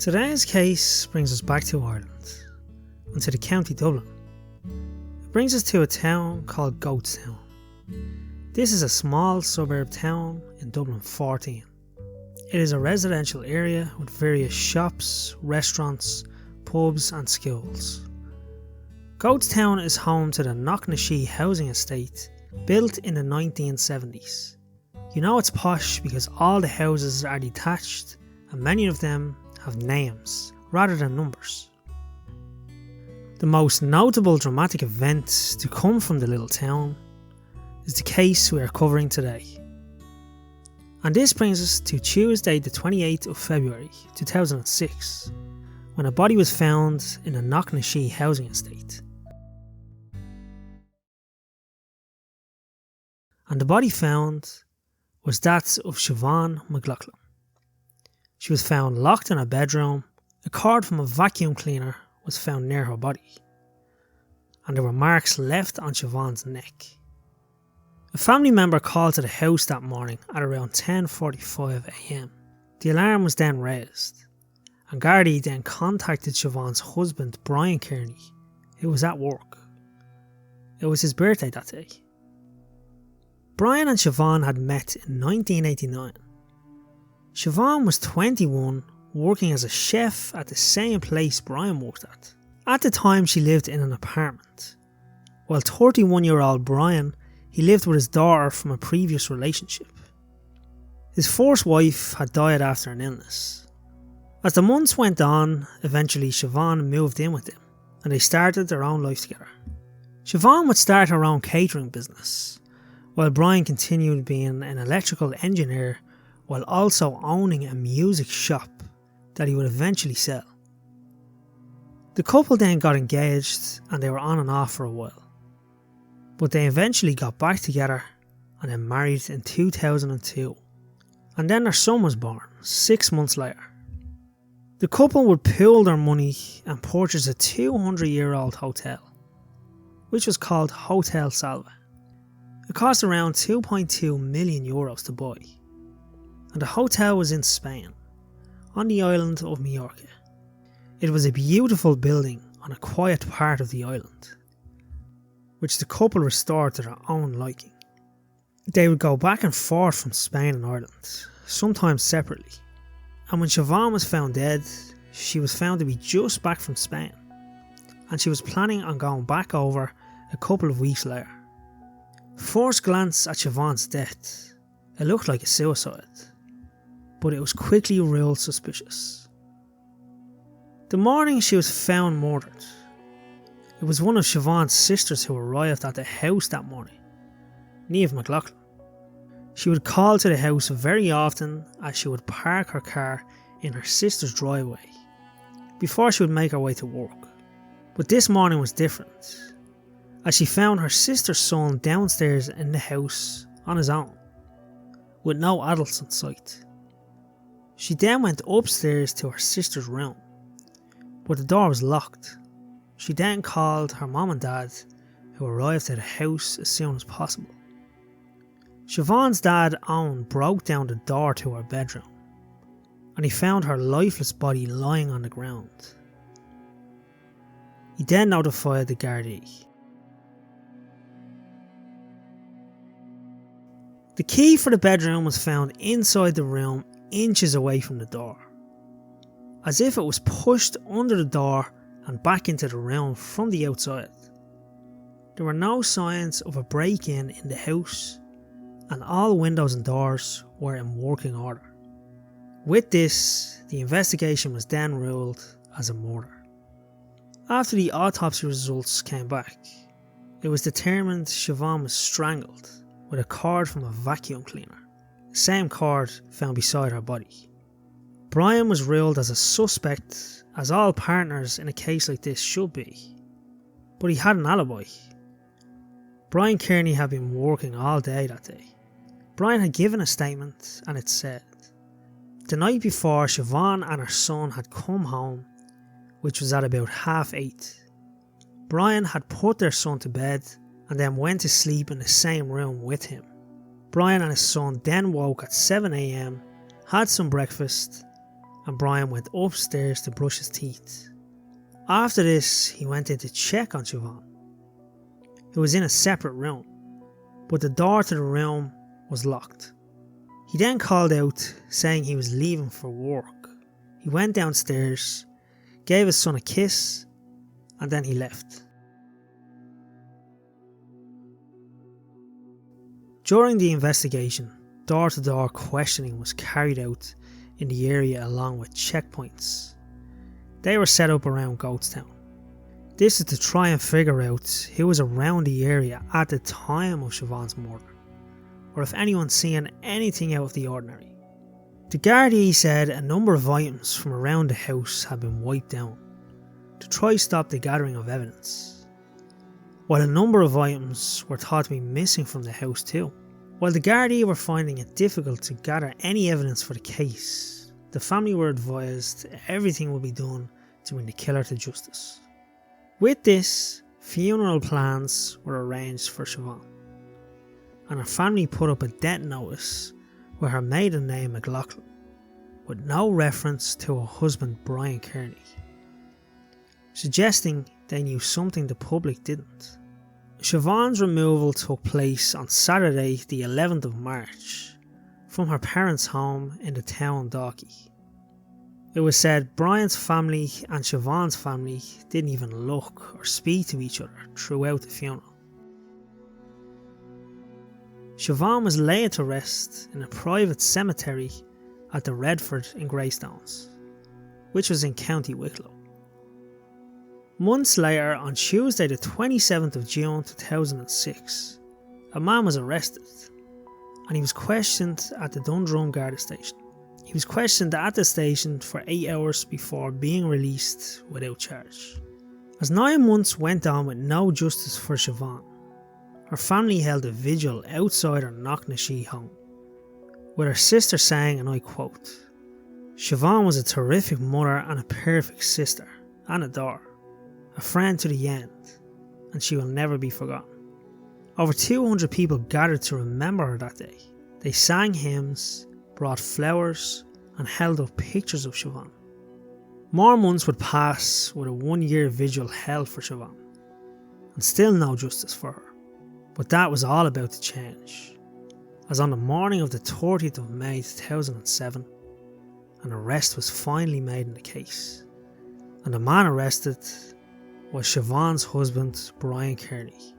Today's case brings us back to Ireland, and to the county Dublin. It brings us to a town called Goatstown. This is a small suburb town in Dublin 14. It is a residential area with various shops, restaurants, pubs and schools. Goatstown is home to the Knocknashee housing estate, built in the 1970s. You know it's posh because all the houses are detached and many of them have names rather than numbers. The most notable dramatic event to come from the little town is the case we are covering today. And this brings us to Tuesday the 28th of February 2006, when a body was found in a Knocknashee housing estate. And the body found was that of Siophán Mcloughlin. She was found locked in a bedroom. A cord from a vacuum cleaner was found near her body, and there were marks left on Siobhán's neck. A family member called to the house that morning at around 10:45 am. The alarm was then raised, and Gardaí then contacted Siobhán's husband Brian Kearney, who was at work. It was his birthday that day. Brian and Siobhán had met in 1989. Siobhán was 21, working as a chef at the same place Brian worked at. At the time she lived in an apartment, while 31-year-old Brian, he lived with his daughter from a previous relationship. His first wife had died after an illness. As the months went on, eventually Siobhán moved in with them, and they started their own life together. Siobhán would start her own catering business, while Brian continued being an electrical engineer while also owning a music shop that he would eventually sell. The couple then got engaged and they were on and off for a while, but they eventually got back together and then married in 2002, and then their son was born 6 months later. The couple would pool their money and purchase a 200-year-old hotel, which was called Hotel Salva. It cost around €2.2 million to buy, and the hotel was in Spain, on the island of Mallorca. It was a beautiful building on a quiet part of the island, which the couple restored to their own liking. They would go back and forth from Spain and Ireland, sometimes separately, and when Siobhán was found dead, she was found to be just back from Spain, and she was planning on going back over a couple of weeks later. First glance at Siobhán's death, it looked like a suicide, but it was quickly ruled suspicious. The morning she was found murdered, it was one of Siobhán's sisters who arrived at the house that morning, Niamh McLaughlin. She would call to the house very often as she would park her car in her sister's driveway before she would make her way to work. But this morning was different, as she found her sister's son downstairs in the house on his own, with no adults in sight. She then went upstairs to her sister's room, but the door was locked. She then called her mum and dad, who arrived at the house as soon as possible. Siobhán's dad, Owen, broke down the door to her bedroom, and he found her lifeless body lying on the ground. He then notified the Gardaí. The key for the bedroom was found inside the room, inches away from the door, as if it was pushed under the door and back into the room from the outside. There were no signs of a break-in in the house, and all windows and doors were in working order. With this, the investigation was then ruled as a murder. After the autopsy results came back, it was determined Siobhán was strangled with a cord from a vacuum cleaner, the same cord found beside her body. Brian was ruled as a suspect, as all partners in a case like this should be, but he had an alibi. Brian Kearney had been working all day that day. Brian had given a statement, and it said, the night before, Siobhán and her son had come home, which was at about 8:30. Brian had put their son to bed and then went to sleep in the same room with him. Brian and his son then woke at 7 am, had some breakfast, and Brian went upstairs to brush his teeth. After this, he went in to check on Siobhán. It was in a separate room, but the door to the room was locked. He then called out, saying he was leaving for work. He went downstairs, gave his son a kiss, and then he left. During the investigation, door-to-door questioning was carried out in the area along with checkpoints. They were set up around Goatstown. This is to try and figure out who was around the area at the time of Siobhán's murder, or if anyone's seen anything out of the ordinary. The Gardaí said a number of items from around the house had been wiped down to try stop the gathering of evidence, while a number of items were thought to be missing from the house too. While the Gardaí were finding it difficult to gather any evidence for the case, the family were advised everything would be done to bring the killer to justice. With this, funeral plans were arranged for Siobhán, and her family put up a death notice with her maiden name McLoughlin, with no reference to her husband Brian Kearney, suggesting they knew something the public didn't. Siobhán's removal took place on Saturday the 11th of March from her parents' home in the town Dalkey. It was said Brian's family and Siobhán's family didn't even look or speak to each other throughout the funeral. Siobhán was laid to rest in a private cemetery at the Redford in Greystones, which was in County Wicklow. Months later, on Tuesday the 27th of June 2006, a man was arrested and he was questioned at the Dundrum Garda station. He was questioned at the station for 8 hours before being released without charge. As 9 months went on with no justice for Siobhán, her family held a vigil outside her Knocknashee home, with her sister saying, and I quote, "Siobhán was a terrific mother and a perfect sister and a daughter, a friend to the end, and she will never be forgotten." Over 200 people gathered to remember her that day. They sang hymns, brought flowers, and held up pictures of Siobhán. More months would pass with a 1-year vigil held for Siobhán, and still no justice for her. But that was all about to change, as on the morning of the 30th of May 2007, an arrest was finally made in the case, and the man arrested was Siobhán's husband, Brian Kearney.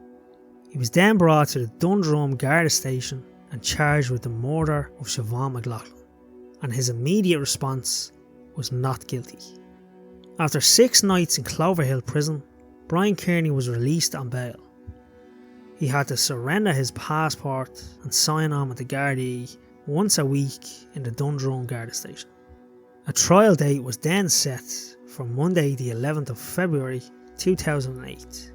He was then brought to the Dundrum Garda station and charged with the murder of Siophan Mcloughlin, and his immediate response was not guilty. After 6 nights in Cloverhill prison, Brian Kearney was released on bail. He had to surrender his passport and sign on with the Gardaí once a week in the Dundrum Garda station. A trial date was then set for Monday the 11th of February 2008.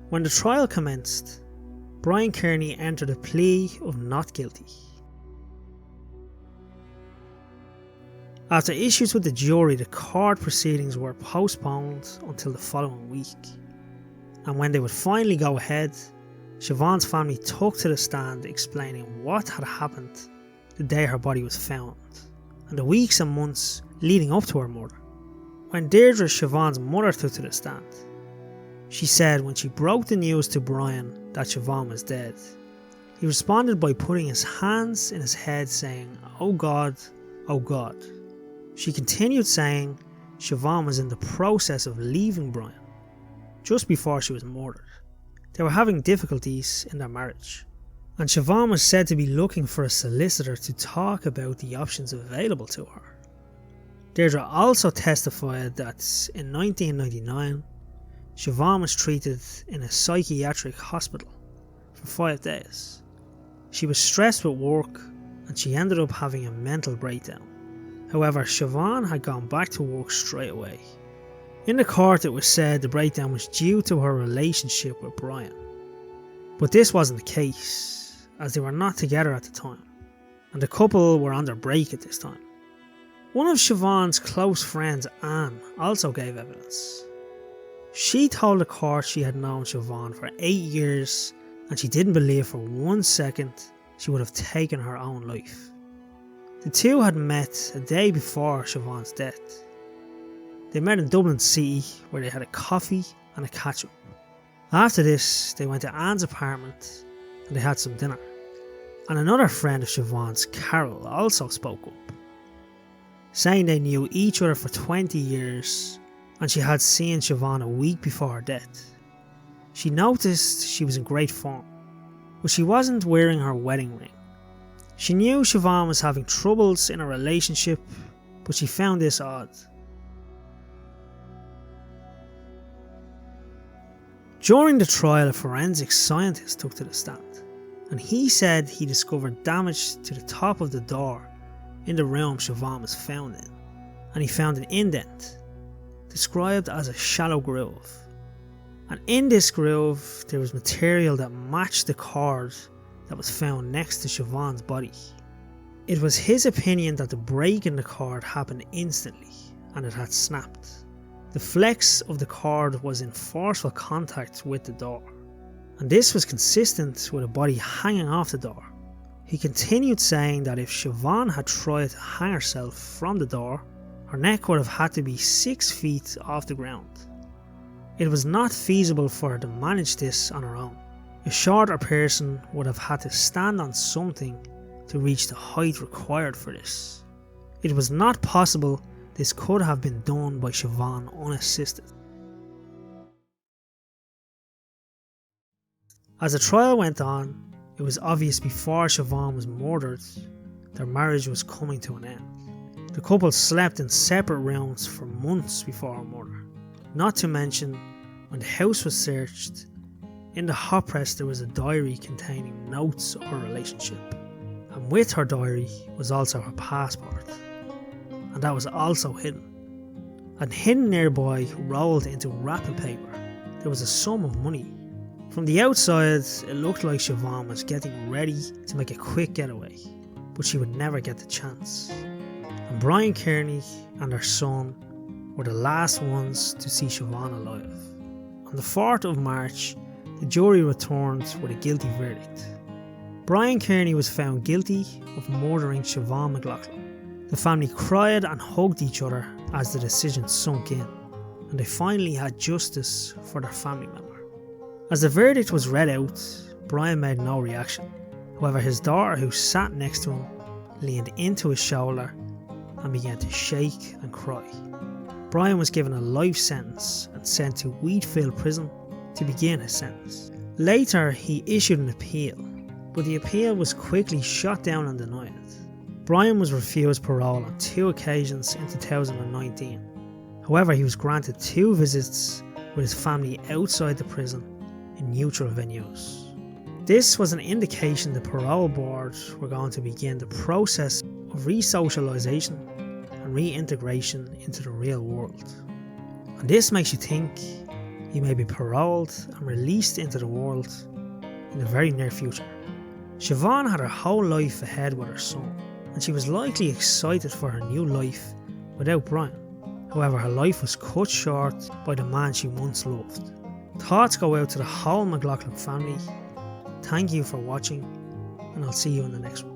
When the trial commenced, Brian Kearney entered a plea of not guilty. After issues with the jury, the court proceedings were postponed until the following week, and when they would finally go ahead, Siobhán's family took to the stand explaining what had happened the day her body was found, and the weeks and months leading up to her murder. When Deirdre, Siobhán's mother, took to the stand, she said when she broke the news to Brian that Siobhán was dead, he responded by putting his hands in his head saying, "Oh God, oh God." She continued saying Siobhán was in the process of leaving Brian just before she was murdered. They were having difficulties in their marriage, and Siobhán was said to be looking for a solicitor to talk about the options available to her. Deirdre also testified that in 1999, Siobhán was treated in a psychiatric hospital for 5 days. She was stressed with work and she ended up having a mental breakdown. However, Siobhán had gone back to work straight away. In the court, it was said the breakdown was due to her relationship with Brian. But this wasn't the case, as they were not together at the time, and the couple were on their break at this time. One of Siobhán's close friends, Anne, also gave evidence. She told the court she had known Siobhán for 8 years and she didn't believe for 1 second she would have taken her own life. The two had met a day before Siobhán's death. They met in Dublin City where they had a coffee and a catch-up. After this, they went to Anne's apartment and they had some dinner. And another friend of Siobhán's, Carol, also spoke up, saying they knew each other for 20 years and she had seen Siobhán a week before her death. She noticed she was in great form, but she wasn't wearing her wedding ring. She knew Siobhán was having troubles in a relationship, but she found this odd. During the trial, a forensic scientist took to the stand, and he said he discovered damage to the top of the door in the room Siobhán was found in, and he found an indent, described as a shallow groove. And in this groove, there was material that matched the cord that was found next to Siobhán's body. It was his opinion that the break in the cord happened instantly, and it had snapped. The flex of the cord was in forceful contact with the door, and this was consistent with a body hanging off the door. He continued saying that if Siobhán had tried to hang herself from the door, her neck would have had to be 6 feet off the ground. It was not feasible for her to manage this on her own. A shorter person would have had to stand on something to reach the height required for this. It was not possible this could have been done by Siobhán unassisted. As the trial went on, it was obvious before Siobhán was murdered, their marriage was coming to an end. The couple slept in separate rooms for months before her murder. Not to mention, when the house was searched, in the hot press there was a diary containing notes of her relationship, and with her diary was also her passport, and that was also hidden. And hidden nearby, rolled into wrapping paper, there was a sum of money. From the outside, it looked like Siobhán was getting ready to make a quick getaway, but she would never get the chance. And Brian Kearney and their son were the last ones to see Siobhán alive. On the 4th of March, the jury returned with a guilty verdict. Brian Kearney was found guilty of murdering Siophan Mcloughlin. The family cried and hugged each other as the decision sunk in, and they finally had justice for their family member. As the verdict was read out, Brian made no reaction. However, his daughter, who sat next to him, leaned into his shoulder and began to shake and cry. Brian was given a life sentence and sent to Wheatfield prison to begin his sentence. Later, he issued an appeal, but the appeal was quickly shot down and denied. Brian was refused parole on 2 occasions in 2019. However, he was granted 2 visits with his family outside the prison in neutral venues. This was an indication the parole board were going to begin the process of re-socialisation and reintegration into the real world. And this makes you think he may be paroled and released into the world in the very near future. Siobhán had her whole life ahead with her son, and she was likely excited for her new life without Brian. However, her life was cut short by the man she once loved. Thoughts go out to the whole Mcloughlin family. Thank you for watching, and I'll see you in the next one.